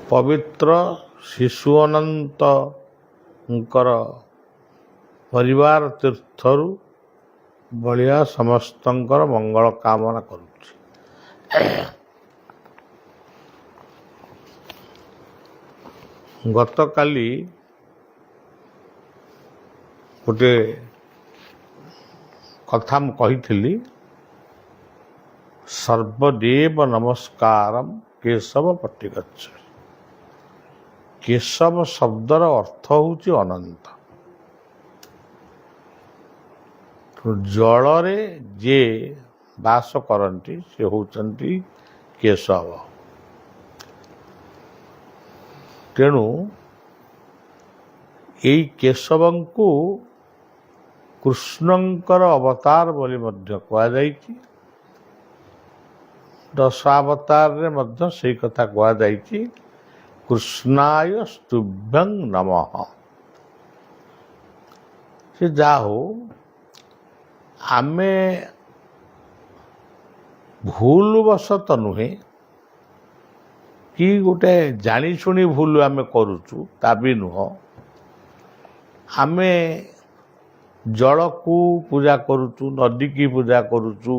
ପବିତ୍ର ଶିଶୁ ଅନନ୍ତଙ୍କର ପରିବାର ତୀର୍ଥରୁ ବଳିଆ ସମସ୍ତଙ୍କର ମଙ୍ଗଳ କାମନା କରୁଛି। ଗତକାଲି ଗୋଟିଏ କଥା ମୁଁ କହିଥିଲି, ସର୍ବଦେବ ନମସ୍କାରମ୍ କେଶବ ପଟିଗଚ୍ଛ। କେଶବ ଶବ୍ଦର ଅର୍ଥ ହେଉଛି ଅନନ୍ତ। ଜଳରେ ଯିଏ ବାସ କରନ୍ତି ସେ ହେଉଛନ୍ତି କେଶବ। ତେଣୁ ଏଇ କେଶବଙ୍କୁ କୃଷ୍ଣଙ୍କର ଅବତାର ବୋଲି ମଧ୍ୟ କୁହାଯାଇଛି। ଦଶାବତାରରେ ମଧ୍ୟ ସେଇ କଥା କୁହାଯାଇଛି, କୃଷ୍ଣାୟ ସ୍ତୁଭ୍ୟଂ ନମଃ। ସେ ଯାହା ହଉ, ଆମେ ଭୁଲବଶତଃ ନୁହେଁ କି ଗୋଟେ ଜାଣିଶୁଣି ଭୁଲ ଆମେ କରୁଛୁ, ତା ବି ନୁହଁ। ଆମେ ଜଳକୁ ପୂଜା କରୁଛୁ, ନଦୀକି ପୂଜା କରୁଛୁ,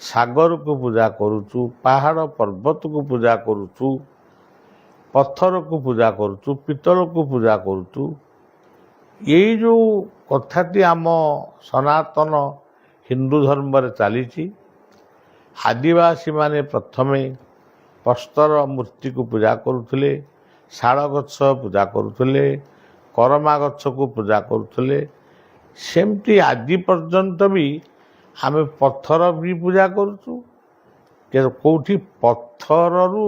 ସାଗରକୁ ପୂଜା କରୁଛୁ, ପାହାଡ଼ ପର୍ବତକୁ ପୂଜା କରୁଛୁ, ପଥରକୁ ପୂଜା କରୁଛୁ, ପିତ୍ତଳକୁ ପୂଜା କରୁଛୁ। ଏଇ ଯେଉଁ କଥାଟି ଆମ ସନାତନ ହିନ୍ଦୁ ଧର୍ମରେ ଚାଲିଛି, ଆଦିବାସୀମାନେ ପ୍ରଥମେ ପ୍ରସ୍ତର ମୂର୍ତ୍ତିକୁ ପୂଜା କରୁଥିଲେ, ଶାଳ ଗଛ ପୂଜା କରୁଥିଲେ, କରମା ଗଛକୁ ପୂଜା କରୁଥିଲେ। ସେମିତି ଆଜି ପର୍ଯ୍ୟନ୍ତ ବି ଆମେ ପଥର ବି ପୂଜା କରୁଛୁ, କେଉଁଠି ପଥରରୁ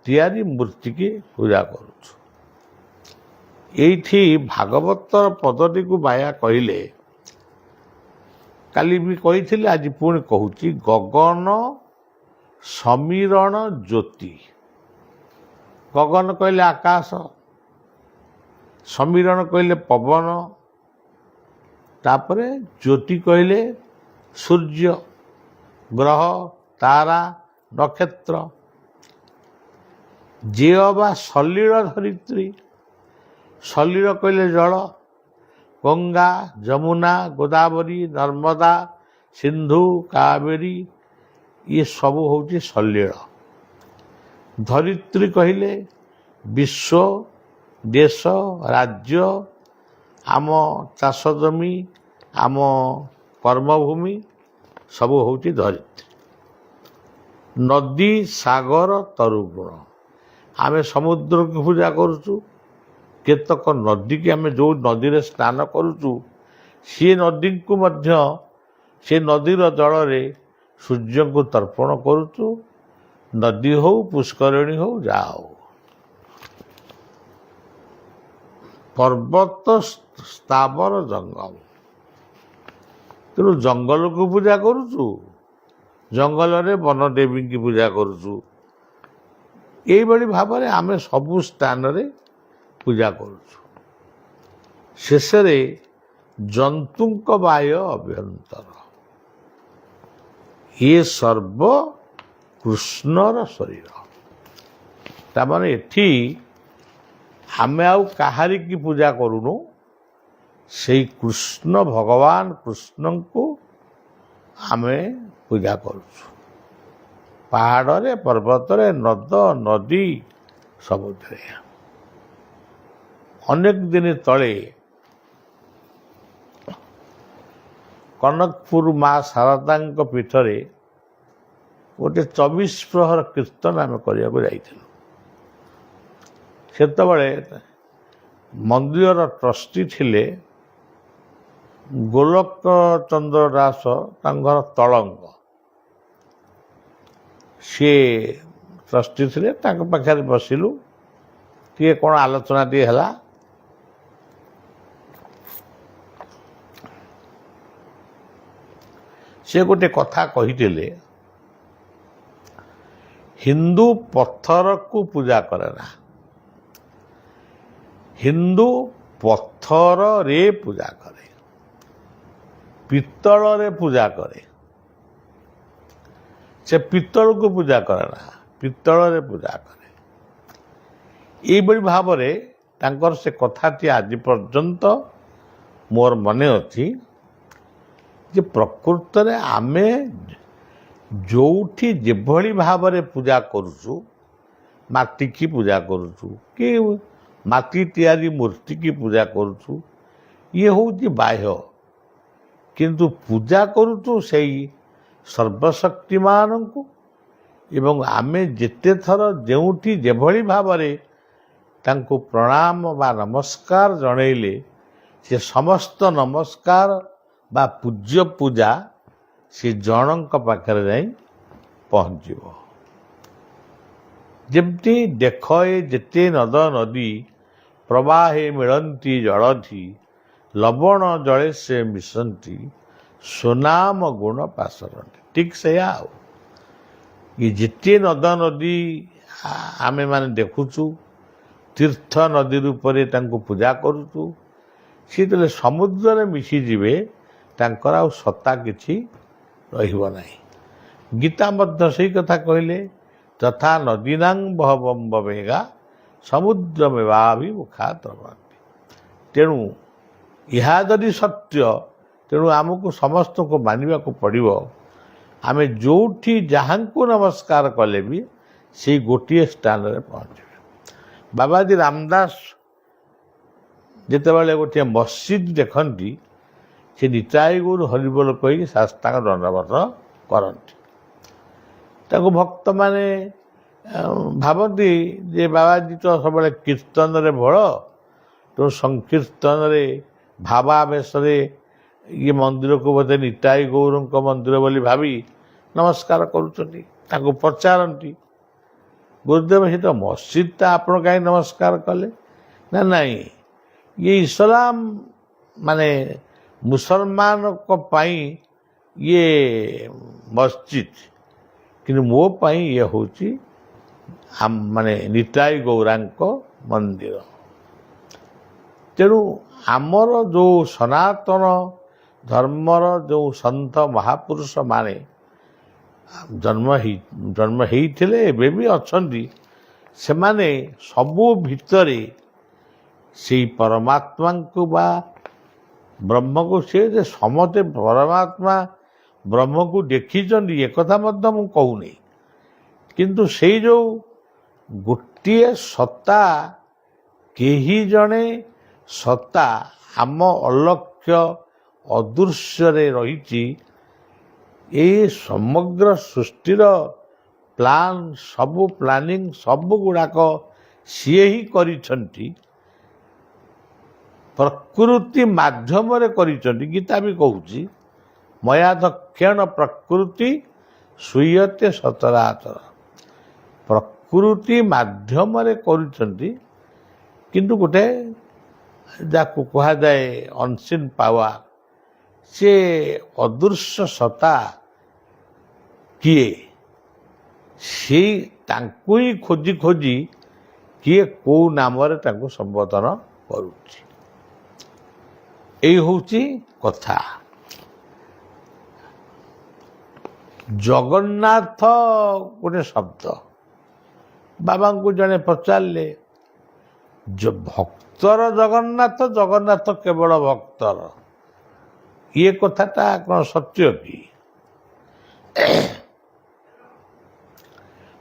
ତିଆରି ମୂର୍ତ୍ତିକି ପୂଜା କରୁଛୁ। ଏଇଠି ଭାଗବତର ପଦଟିକୁ ବାୟା କହିଲେ, କାଲି ବି କହିଥିଲେ, ଆଜି ପୁଣି କହୁଛି, ଗଗନ ସମୀରଣ ଜ୍ୟୋତି। ଗଗନ କହିଲେ ଆକାଶ, ସମୀରଣ କହିଲେ ପବନ, ତାପରେ ଜ୍ୟୋତି କହିଲେ ସୂର୍ଯ୍ୟ, ଗ୍ରହ, ତାରା, ନକ୍ଷତ୍ର। ଯେ ବା ସଲିଳ ଧରିତ୍ରୀ, ସଲିଳ କହିଲେ ଜଳ, ଗଙ୍ଗା, ଯମୁନା, ଗୋଦାବରୀ, ନର୍ମଦା, ସିନ୍ଧୁ, କାବେରୀ, ଇଏ ସବୁ ହେଉଛି ସଲିଳ। ଧରିତ୍ରୀ କହିଲେ ବିଶ୍ୱ, ଦେଶ, ରାଜ୍ୟ, ଆମ ଚାଷ ଜମି, ଆମ କର୍ମଭୂମି ସବୁ ହେଉଛି ଧରିତ୍ରୀ। ନଦୀ, ସାଗର, ତରୁଗୁଣ, ଆମେ ସମୁଦ୍ରକୁ ପୂଜା କରୁଛୁ। କେତେକ ନଦୀକି ଆମେ ଯେଉଁ ନଦୀରେ ସ୍ନାନ କରୁଛୁ, ସିଏ ନଦୀକୁ ମଧ୍ୟ ସେ ନଦୀର ଜଳରେ ସୂର୍ଯ୍ୟଙ୍କୁ ତର୍ପଣ କରୁଛୁ। ନଦୀ ହଉ, ପୁଷ୍କରିଣୀ ହଉ, ଯାହା ହଉ। ପର୍ବତ, ସ୍ଥାବର, ଜଙ୍ଗଲ, ତେଣୁ ଜଙ୍ଗଲକୁ ପୂଜା କରୁଛୁ, ଜଙ୍ଗଲରେ ବନଦେବୀଙ୍କୁ ପୂଜା କରୁଛୁ। ଏଇଭଳି ଭାବରେ ଆମେ ସବୁ ସ୍ଥାନରେ ପୂଜା କରୁଛୁ। ଶେଷରେ ଜନ୍ତୁଙ୍କ ବାହ୍ୟ ଅଭ୍ୟନ୍ତର, ଇଏ ସର୍ବ କୃଷ୍ଣର ଶରୀର। ତାମାନେ ଏଠି ଆମେ ଆଉ କାହାରିକି ପୂଜା କରୁନୁ, ସେଇ କୃଷ୍ଣ ଭଗବାନ କୃଷ୍ଣଙ୍କୁ ଆମେ ପୂଜା କରୁଛୁ। ପାହାଡ଼ରେ, ପର୍ବତରେ, ନଦ ନଦୀ ସବୁଥିରେ। ଅନେକ ଦିନ ତଳେ କନକପୁର ମା ଶାରଦାଙ୍କ ପୀଠରେ ଗୋଟେ 24 ପ୍ରହର କୀର୍ତ୍ତନ ଆମେ କରିବାକୁ ଯାଇଥିଲୁ। ସେତେବେଳେ ମନ୍ଦିରର ଟ୍ରଷ୍ଟି ଥିଲେ ଗୋଲକ ଚନ୍ଦ୍ର ଦାସ, ତାଙ୍କ ଘର ତଳଙ୍ଗ। ସିଏ ଟ୍ରଷ୍ଟି ଥିଲେ, ତାଙ୍କ ପାଖରେ ବସିଲୁ, ଟିକେ କ'ଣ ଆଲୋଚନା ଟିକେ ହେଲା। ସେ ଗୋଟେ କଥା କହିଥିଲେ, ହିନ୍ଦୁ ପଥରକୁ ପୂଜା କରେ ନା, ହିନ୍ଦୁ ପଥରରେ ପୂଜା କରେ, ପିତ୍ତଳରେ ପୂଜା କରେ। ସେ ପିତ୍ତଳକୁ ପୂଜା କରେ ନା, ପିତ୍ତଳରେ ପୂଜା କରେ। ଏଇଭଳି ଭାବରେ ତାଙ୍କର ସେ କଥାଟି ଆଜି ପର୍ଯ୍ୟନ୍ତ ମୋର ମନେ ଅଛି ଯେ ପ୍ରକୃତରେ ଆମେ ଯେଉଁଠି ଯେଭଳି ଭାବରେ ପୂଜା କରୁଛୁ, ମାଟିକି ପୂଜା କରୁଛୁ କି ମାଟି ତିଆରି ମୂର୍ତ୍ତିକି ପୂଜା କରୁଛୁ, ଇଏ ହେଉଛି ବାହ୍ୟ, କିନ୍ତୁ ପୂଜା କରୁଛୁ ସେଇ ସର୍ବଶକ୍ତିମାନଙ୍କୁ। ଏବଂ ଆମେ ଯେତେ ଥର ଯେଉଁଠି ଯେଭଳି ଭାବରେ ତାଙ୍କୁ ପ୍ରଣାମ ବା ନମସ୍କାର ଜଣେଇଲେ ସେ ସମସ୍ତ ନମସ୍କାର ବା ପୂଜ୍ୟ ପୂଜା ସେ ଜଣଙ୍କ ପାଖରେ ଯାଇ ପହଞ୍ଚିବ। ଯେମିତି ଦେଖ ଏ ଯେତେ ନଦ ନଦୀ ପ୍ରବାହେ ମିଳନ୍ତି ଜଳଧି, ଲବଣ ଜଳେ ସେ ମିଶନ୍ତି ସୁନାମ ଗୁଣ ପାସରନ୍ତି। ଠିକ୍ ସେଇଆ ଆଉ। ଏ ଯେତେ ନଦ ନଦୀ ଆମେମାନେ ଦେଖୁଛୁ, ତୀର୍ଥ ନଦୀ ରୂପରେ ତାଙ୍କୁ ପୂଜା କରୁଛୁ, ସେ ଯେତେବେଳେ ସମୁଦ୍ରରେ ମିଶିଯିବେ ତାଙ୍କର ଆଉ ସତ୍ତା କିଛି ରହିବ ନାହିଁ। ଗୀତା ମଧ୍ୟ ସେଇ କଥା କହିଲେ, ତଥା ନଦୀନାଂ ବହବମ୍ବବେଗା ସମୁଦ୍ରମେବାଭିମୁଖା ଦ୍ରବନ୍ତି। ତେଣୁ ଏହା ଯଦି ସତ୍ୟ, ତେଣୁ ଆମକୁ ସମସ୍ତଙ୍କୁ ମାନିବାକୁ ପଡ଼ିବ। ଆମେ ଯେଉଁଠି ଯାହାଙ୍କୁ ନମସ୍କାର କଲେ ବି ସେଇ ଗୋଟିଏ ସ୍ଥାନରେ ପହଞ୍ଚିବେ। ବାବାଜୀ ରାମଦାସ ଯେତେବେଳେ ଗୋଟିଏ ମସଜିଦ ଦେଖନ୍ତି, ସେ ନିତାଇ ଗୁରୁ ହରିବୋଲ କହିକି ଶାସ୍ତାଙ୍କ ଦଣ୍ଡବତ କରନ୍ତି। ତାକୁ ଭକ୍ତମାନେ ଭାବନ୍ତି ଯେ ବାବାଜୀ ତ ସବୁବେଳେ କୀର୍ତ୍ତନରେ ଭୋଳ, ତେଣୁ ସଂକୀର୍ତ୍ତନରେ ଭାବାବେଶରେ ଇଏ ମନ୍ଦିରକୁ ବୋଧେ ନିତାଇ ଗୌରଙ୍କ ମନ୍ଦିର ବୋଲି ଭାବି ନମସ୍କାର କରୁଛନ୍ତି। ତାଙ୍କୁ ପଚାରନ୍ତି, ଗୁରୁଦେବ ସେ ତ ମସଜିଦଟା ଆପଣ କାହିଁ ନମସ୍କାର କଲେ? ନା ନାହିଁ, ଇଏ ଇସଲାମ ମାନେ ମୁସଲମାନଙ୍କ ପାଇଁ ଇଏ ମସଜିଦ, କିନ୍ତୁ ମୋ ପାଇଁ ଇଏ ହେଉଛି ମାନେ ନିତାଇ ଗୌରାଙ୍କ ମନ୍ଦିର। ତେଣୁ ଆମର ଯେଉଁ ସନାତନ ଧର୍ମର ଯେଉଁ ସନ୍ଥ ମହାପୁରୁଷମାନେ ଜନ୍ମ ହେଇଥିଲେ, ଏବେ ବି ଅଛନ୍ତି, ସେମାନେ ସବୁ ଭିତରେ ସେଇ ପରମାତ୍ମାଙ୍କୁ ବା ବ୍ରହ୍ମକୁ, ସେ ଯେ ସମସ୍ତେ ପରମାତ୍ମା ବ୍ରହ୍ମକୁ ଦେଖିଛନ୍ତି ଏକଥା ମଧ୍ୟ ମୁଁ କହୁନି, କିନ୍ତୁ ସେଇ ଯେଉଁ ଗୋଟିଏ ସତ୍ତା, କେହି ଜଣେ ସତ୍ତା ଆମ ଅଲକ୍ଷ୍ୟ ଅଦୃଶ୍ୟରେ ରହିଛି। ଏଇ ସମଗ୍ର ସୃଷ୍ଟିର ପ୍ଲାନ୍, ସବୁ ପ୍ଲାନିଂ ସବୁ ଗୁଡ଼ାକ ସିଏ ହିଁ କରିଛନ୍ତି, ପ୍ରକୃତି ମାଧ୍ୟମରେ କରିଛନ୍ତି। ଗୀତା ବି କହୁଛି, ମୟାଧକ୍ଷଣ ପ୍ରକୃତି ସୁୟତେ ସଚରାଚର। ପ୍ରକୃତି ମାଧ୍ୟମରେ କରୁଛନ୍ତି, କିନ୍ତୁ ଗୋଟେ ଯାହାକୁ କୁହାଯାଏ ଅନସିନ୍ ପାୱାର, ସେ ଅଦୃଶ୍ୟ ସତ୍ତା କିଏ, ସେଇ ତାଙ୍କୁ ହିଁ ଖୋଜି ଖୋଜି କିଏ କେଉଁ ନାମରେ ତାଙ୍କୁ ସମ୍ବୋଧନ କରୁଛି। ଏଇ ହେଉଛି କଥା। ଜଗନ୍ନାଥ ଗୋଟେ ଶବ୍ଦ। ବାବାଙ୍କୁ ଜଣେ ପଚାରିଲେ, ଭକ୍ତର ଜଗନ୍ନାଥ, ଜଗନ୍ନାଥ କେବଳ ଭକ୍ତର, ଇଏ କଥାଟା କ'ଣ ସତ୍ୟ କି?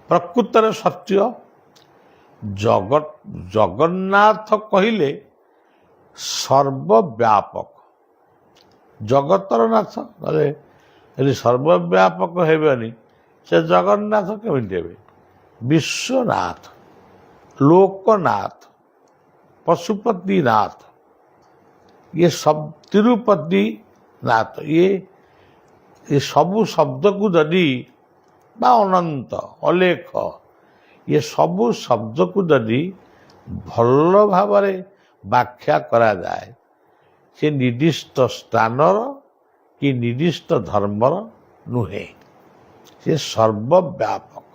ପ୍ରକୃତରେ ସତ୍ୟ। ଜଗନ୍ନାଥ କହିଲେ ସର୍ବବ୍ୟାପକ, ଜଗତର ନାଥ। ନହେଲେ ଯଦି ସର୍ବବ୍ୟାପକ ହେବେନି, ସେ ଜଗନ୍ନାଥ କେମିତି ହେବେ? ବିଶ୍ୱନାଥ, ଲୋକନାଥ, ପଶୁପତିନାଥ, ଇଏ ତିରୁପତି ନାଥ, ଇଏ ସବୁ ଶବ୍ଦକୁ ଯଦି ବା ଅନନ୍ତ, ଅଲେଖ, ଇଏ ସବୁ ଶବ୍ଦକୁ ଯଦି ଭଲ ଭାବରେ ବ୍ୟାଖ୍ୟା କରାଯାଏ, ସେ ନିର୍ଦ୍ଦିଷ୍ଟ ସ୍ଥାନର କି ନିର୍ଦ୍ଦିଷ୍ଟ ଧର୍ମର ନୁହେଁ, ସେ ସର୍ବବ୍ୟାପକ,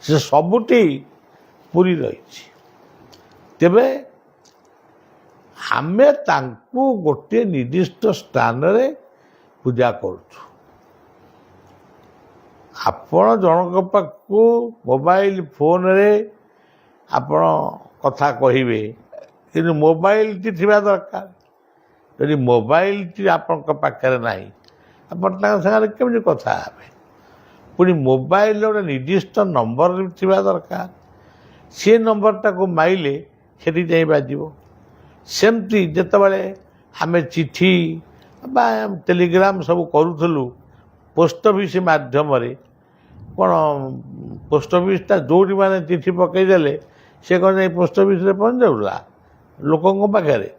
ସେ ସବୁଠି ପୁରି ରହିଛି। ତେବେ ଆମେ ତାଙ୍କୁ ଗୋଟିଏ ନିର୍ଦ୍ଦିଷ୍ଟ ସ୍ଥାନରେ ପୂଜା କରୁଛୁ। ଆପଣ ଜଣଙ୍କ ପାଖକୁ ମୋବାଇଲ ଫୋନରେ ଆପଣ କଥା କହିବେ, କିନ୍ତୁ ମୋବାଇଲଟି ଥିବା ଦରକାର। ଯଦି ମୋବାଇଲଟି ଆପଣଙ୍କ ପାଖରେ ନାହିଁ, ଆପଣ ତାଙ୍କ ସାଙ୍ଗରେ କେମିତି କଥା ହେବେ? ପୁଣି ମୋବାଇଲର ଗୋଟେ ନିର୍ଦ୍ଦିଷ୍ଟ ନମ୍ବର ଥିବା ଦରକାର। ସେ ନମ୍ବରଟାକୁ ମାଇଲେ ସେଠି ଯାଇ ବାଜିବ। ସେମିତି ଯେତେବେଳେ ଆମେ ଚିଠି ବା ଟେଲିଗ୍ରାମ ସବୁ କରୁଥିଲୁ ପୋଷ୍ଟ ଅଫିସ୍ ମାଧ୍ୟମରେ, କ'ଣ ପୋଷ୍ଟ ଅଫିସଟା ଯେଉଁଠି ମାନେ ଚିଠି ପକାଇଦେଲେ ସେ କ'ଣ ଯାଇ ପୋଷ୍ଟ ଅଫିସରେ ପହଞ୍ଚି ଯାଉଥିଲା ଲୋକଙ୍କ ପାଖରେ।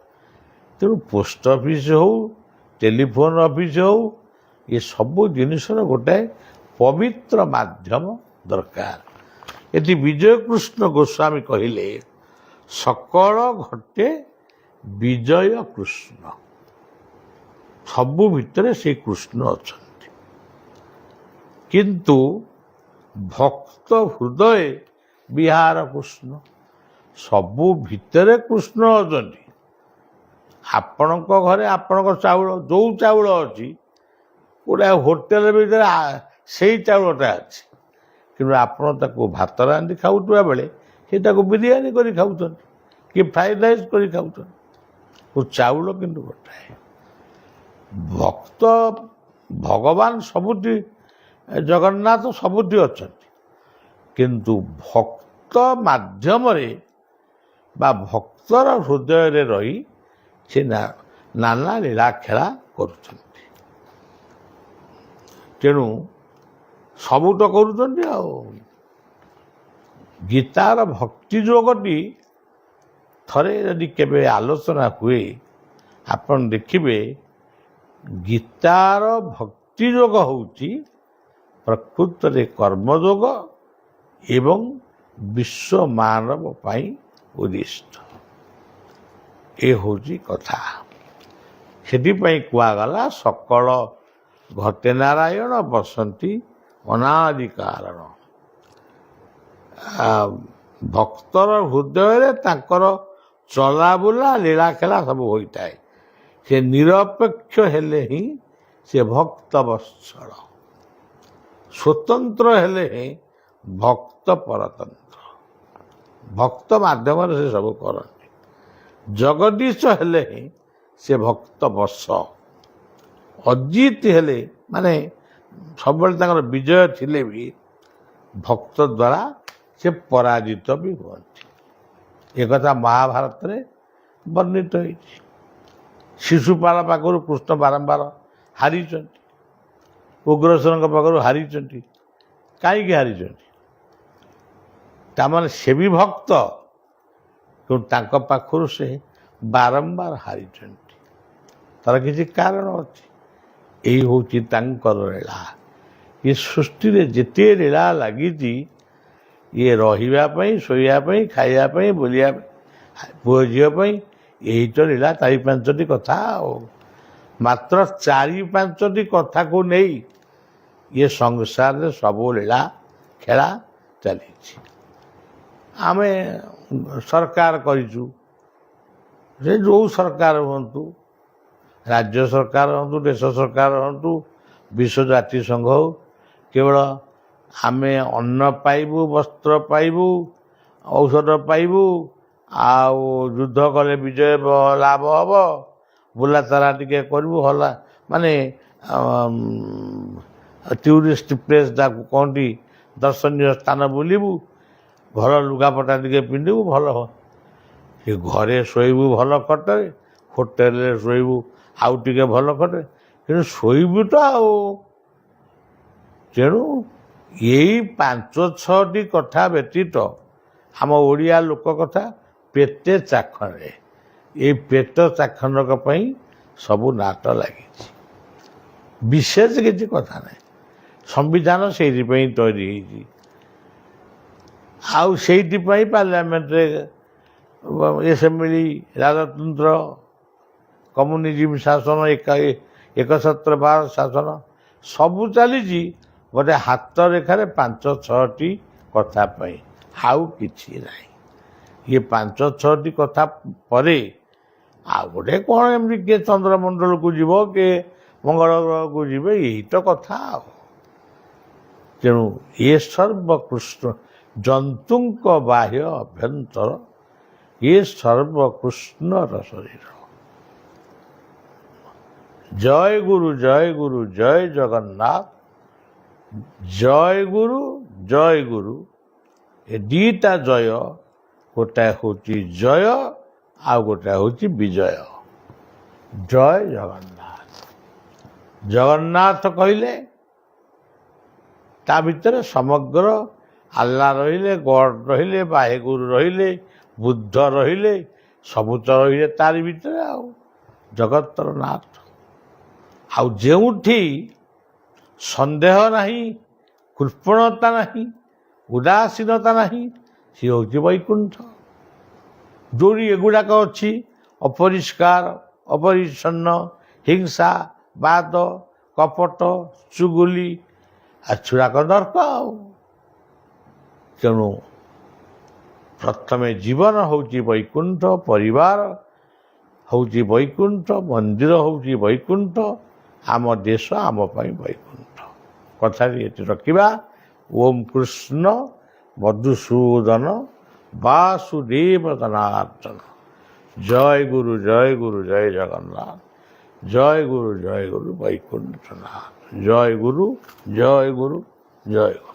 ତେଣୁ ପୋଷ୍ଟ ଅଫିସ୍ ହେଉ, ଟେଲିଫୋନ୍ ଅଫିସ୍ ହେଉ, ଏସବୁ ଜିନିଷର ଗୋଟାଏ ପବିତ୍ର ମାଧ୍ୟମ ଦରକାର। ଏଠି ବିଜୟକୃଷ୍ଣ ଗୋସ୍ୱାମୀ କହିଲେ, ସକଳ ଘଟେ ବିଜୟ କୃଷ୍ଣ। ସବୁ ଭିତରେ ସେ କୃଷ୍ଣ ଅଛନ୍ତି, କିନ୍ତୁ ଭକ୍ତ ହୃଦୟ ବିହାର କୃଷ୍ଣ। ସବୁ ଭିତରେ କୃଷ୍ଣ ଅଛନ୍ତି। ଆପଣଙ୍କ ଘରେ ଆପଣଙ୍କ ଚାଉଳ, ଯେଉଁ ଚାଉଳ ଅଛି, ଗୋଟାଏ ହୋଟେଲ ଭିତରେ ସେଇ ଚାଉଳଟା ଅଛି, କିନ୍ତୁ ଆପଣ ତାକୁ ଭାତ ରାନ୍ଧି ଖାଉଥିବା ବେଳେ ସେ ତାକୁ ବିରିୟାନୀ କରି ଖାଉଛନ୍ତି କି ଫ୍ରାଇଡ୍ ରାଇସ୍ କରି ଖାଉଛନ୍ତି। ଚାଉଳ କିନ୍ତୁ ଗୋଟାଏ। ଭକ୍ତ ଭଗବାନ ସବୁଠି, ଜଗନ୍ନାଥ ସବୁଠି ଅଛନ୍ତି, କିନ୍ତୁ ଭକ୍ତ ମାଧ୍ୟମରେ ବା ଭକ୍ତର ହୃଦୟରେ ରହି ସେ ନାନା ଲୀଳା ଖେଳା କରୁଛନ୍ତି। ତେଣୁ ସବୁ ତ କରୁଛନ୍ତି। ଆଉ ଗୀତାର ଭକ୍ତି ଯୋଗଟି ଥରେ ଯଦି କେବେ ଆଲୋଚନା ହୁଏ, ଆପଣ ଦେଖିବେ ଗୀତାର ଭକ୍ତି ଯୋଗ ହେଉଛି ପ୍ରକୃତରେ କର୍ମଯୋଗ ଏବଂ ବିଶ୍ୱ ମାନବ ପାଇଁ ଉଦ୍ଦିଷ୍ଟ। ଏ ହେଉଛି କଥା। ସେଥିପାଇଁ କୁହାଗଲା, ସକଳ ଘଟେ ନାରାୟଣ ବସନ୍ତି ଅନାଦି କାରଣ। ଭକ୍ତର ହୃଦୟରେ ତାଙ୍କର ଚଲାବୁଲା ଲୀଳା ଖେଳା ସବୁ ହୋଇଥାଏ। ସେ ନିରପେକ୍ଷ ହେଲେ ହିଁ ସେ ଭକ୍ତ ବତ୍ସଳ, ସ୍ୱତନ୍ତ୍ର ହେଲେ ହିଁ ଭକ୍ତ ପରତନ୍ତ୍ର। ଭକ୍ତ ମାଧ୍ୟମରେ ସେ ସବୁ କରନ୍ତି। ଜଗଦୀଶ ହେଲେ ହିଁ ସେ ଭକ୍ତ ବଶ। ଅଜିତ ହେଲେ ମାନେ ସବୁବେଳେ ତାଙ୍କର ବିଜୟ ଥିଲେ ବି ଭକ୍ତ ଦ୍ୱାରା ସେ ପରାଜିତ ବି ହୁଅନ୍ତି। ଏକଥା ମହାଭାରତରେ ବର୍ଣ୍ଣିତ ହୋଇଛି। ଶିଶୁପାଳ ପାଖରୁ କୃଷ୍ଣ ବାରମ୍ବାର ହାରିଛନ୍ତି, ଉଗ୍ରସେନଙ୍କ ପାଖରୁ ହାରିଛନ୍ତି। କାହିଁକି ହାରିଛନ୍ତି? ତାମାନେ ସେ ବି ଭକ୍ତ, କିନ୍ତୁ ତାଙ୍କ ପାଖରୁ ସେ ବାରମ୍ବାର ହାରିଛନ୍ତି। ତାର କିଛି କାରଣ ଅଛି। ଏଇ ହେଉଛି ତାଙ୍କର ଲୀଳା। ଏ ସୃଷ୍ଟିରେ ଯେତେ ଲୀଳା ଲାଗିଛି, ଇଏ ରହିବା ପାଇଁ, ଶୋଇବା ପାଇଁ, ଖାଇବା ପାଇଁ, ବୁଲିବା ପାଇଁ, ପୁଅ ଝିଅ ପାଇଁ, ଏଇ ତ ଲୀଳା। 4-5ଟି କଥା। ଆଉ ମାତ୍ର 4-5ଟି କଥାକୁ ନେଇ ଇଏ ସଂସାରରେ ସବୁ ଲୀଳା ଖେଳା ଚାଲିଛି। ଆମେ ସରକାର କରିଛୁ, ସେ ଯେଉଁ ସରକାର ହୁଅନ୍ତୁ, ରାଜ୍ୟ ସରକାର ହୁଅନ୍ତୁ, ଦେଶ ସରକାର ହୁଅନ୍ତୁ, ବିଶ୍ୱ ଜାତିସଂଘ ହଉ, କେବଳ ଆମେ ଅନ୍ନ ପାଇବୁ, ବସ୍ତ୍ର ପାଇବୁ, ଔଷଧ ପାଇବୁ, ଆଉ ଯୁଦ୍ଧ କଲେ ବିଜୟ ଲାଭ ହେବ, ବୁଲାତାରା ଟିକେ କରିବୁ, ହଲା ମାନେ ଟୁରିଷ୍ଟ ପ୍ଲେସ୍ ଯାକୁ କହନ୍ତି, ଦର୍ଶନୀୟ ସ୍ଥାନ ବୁଲିବୁ, ଭଲ ଲୁଗାପଟା ଟିକେ ପିନ୍ଧିବୁ, ଭଲ ଘରେ ଶୋଇବୁ ଭଲ ଖଟରେ, ହୋଟେଲରେ ଶୋଇବୁ ଆଉ ଟିକେ ଭଲ ଖଟରେ, କିନ୍ତୁ ଶୋଇବୁ ତ। ଆଉ ତେଣୁ ଏଇ 5-6ଟି କଥା ବ୍ୟତୀତ ଆମ ଓଡ଼ିଆ ଲୋକ କଥା ପେଟେ ଚାଖଣ୍ଡେ। ଏଇ ପେଟ ଚାଖଣ୍ଡକ ପାଇଁ ସବୁ ନାଟ ଲାଗିଛି। ବିଶେଷ କିଛି କଥା ନାହିଁ। ସମ୍ବିଧାନ ସେଇଥିପାଇଁ ତିଆରି ହେଇଛି। ଆଉ ସେଇଥିପାଇଁ ପାର୍ଲାମେଣ୍ଟରେ ଏସେମ୍ବଲି, ରାଜତନ୍ତ୍ର, କମ୍ୟୁନିଜିମ୍ ଶାସନ, ଏକଛତ୍ର ଭାରତ ଶାସନ ସବୁ ଚାଲିଛି ଗୋଟେ ହାତ ରେଖାରେ 5-6ଟି କଥା ପାଇଁ, ଆଉ କିଛି ନାହିଁ। ଇଏ 5-6ଟି କଥା ପରେ ଆଉ ଗୋଟେ କ'ଣ ଏମିତି କିଏ ଚନ୍ଦ୍ରମଣ୍ଡଳକୁ ଯିବ, କିଏ ମଙ୍ଗଳ ଗ୍ରହକୁ ଯିବେ, ଏଇ ତ କଥା। ଆଉ ତେଣୁ ଏ ସର୍ବକୃଷ୍ଣ ଜନ୍ତୁଙ୍କ ବାହ୍ୟ ଅଭ୍ୟନ୍ତର ଏ ସର୍ବକୃଷ୍ଣର ଶରୀର। ଜୟ ଗୁରୁ ଜୟ ଗୁରୁ ଜୟ ଜଗନ୍ନାଥ। ଜୟ ଗୁରୁ ଏ ଦୁଇଟା ଜୟ, ଗୋଟାଏ ହେଉଛି ଜୟ ଆଉ ଗୋଟାଏ ହେଉଛି ବିଜୟ। ଜୟ ଜଗନ୍ନାଥ। ଜଗନ୍ନାଥ କହିଲେ ତା ଭିତରେ ସମଗ୍ର ଆଲ୍ଲା ରହିଲେ, ଗଡ୍ ରହିଲେ, ବାହେଗୁରୁ ରହିଲେ, ବୁଦ୍ଧ ରହିଲେ, ସବୁ ତ ରହିଲେ ତାରି ଭିତରେ ଆଉ। ଜଗତର ନାଥ। ଆଉ ଯେଉଁଠି ସନ୍ଦେହ ନାହିଁ, କୃପଣତା ନାହିଁ, ଉଦାସୀନତା ନାହିଁ, ସିଏ ହେଉଛି ବୈକୁଣ୍ଠ। ଯେଉଁଠି ଏଗୁଡ଼ାକ ଅଛି, ଅପରିଷ୍କାର, ଅପରିଚ୍ଛନ୍ନ, ହିଂସା, ବାଦ, କପଟ, ଚୁଗୁଲି, ଆଛୁରାକ ନର୍କ ଆଉ। ତେଣୁ ପ୍ରଥମେ ଜୀବନ ହେଉଛି ବୈକୁଣ୍ଠ, ପରିବାର ହେଉଛି ବୈକୁଣ୍ଠ, ମନ୍ଦିର ହେଉଛି ବୈକୁଣ୍ଠ, ଆମ ଦେଶ ଆମ ପାଇଁ ବୈକୁଣ୍ଠ। କଥାଟି ଏଠି ରଖିବା। ଓମ୍ କୃଷ୍ଣ ମଧୁସୂଦନ ବାସୁଦେବ ଜନାର୍ଦ୍ଦନ। ଜୟ ଗୁରୁ ଜୟ ଜଗନ୍ନାଥ। ଜୟ ଗୁରୁ ବୈକୁଣ୍ଠନାଥ। ଜୟ ଗୁରୁ ଜୟ ଗୁରୁ ଜୟ ଗୁରୁ।